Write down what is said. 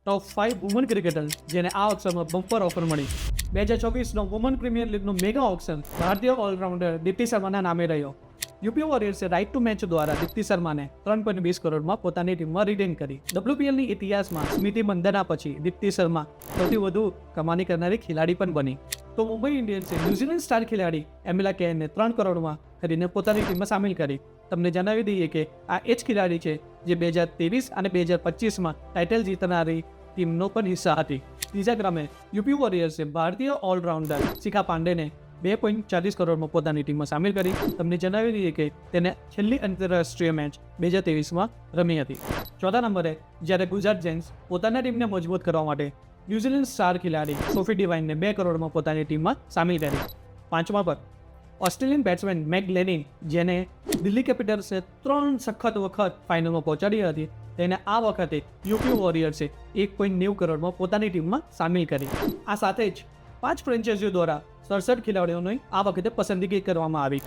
ટોપ 5 woman cricketer જેને આ ઓક્શનમાં bumper offer મળી. 2024નો વુમન પ્રીમિયર લીગનો મેગા ઓક્શન ભારતીય ઓલરાઉન્ડર દીપ્તિ શર્માના નામે રહ્યો. યુપી વોરિયર્સે રાઇટ ટુ મેચ દ્વારા દીપ્તિ શર્માને 3.20 કરોડમાં પોતાની ટીમમાં રિટેન કરી. WPLની ઇતિહાસમાં સ્મૃતિ મંદના પછી દીપ્તિ શર્મા સૌથી વધુ કમાણી કરનારી ખેલાડી પણ બની. તો મુંબઈ ઇન્ડિયન્સે ન્યૂઝીલેન્ડ સ્ટાર ખેલાડી એમિલા કેનને 3 કરોડમાં ખરીદીને પોતાની ટીમમાં સામેલ કરી. તમને જણાવી દઈએ કે આ એ જ ખેલાડી છે જે 2023 અને 2025માં ટાઇટલ જીતનારી ટીમનો પણ હિસ્સા હતી. ત્રીજા ક્રમે યુપી વોરિયર્સે ભારતીય ઓલરાઉન્ડર શિખા પાંડેને 2.40 કરોડમાં પોતાની ટીમમાં સામેલ કરી. તમને જણાવી દઈએ કે તેને છેલ્લી આંતરરાષ્ટ્રીય મેચ 2023માં રમી હતી. ચોથા નંબરે જ્યારે ગુજરાત જેન્ટ્સ પોતાના ટીમને મજબૂત કરવા માટે ન્યૂઝીલેન્ડ સ્ટાર ખેલાડી સોફી ડિવાઇનને 2 કરોડમાં પોતાની ટીમમાં સામેલ કરી. પાંચમા પર ઓસ્ટ્રેલિયન બેટ્સમેન મેક લેનિન, જેને દિલ્હી કેપિટલ્સે 3 સખત વખત ફાઇનલમાં પહોંચાડી હતી, તેને આ વખતે યુપી વોરિયર્સે 1.90 કરોડમાં પોતાની ટીમમાં સામેલ કરી. આ સાથે જ 5 ફ્રેન્ચાઇઝીઓ દ્વારા 67 ખેલાડીઓની આ વખતે પસંદગી કરવામાં આવી.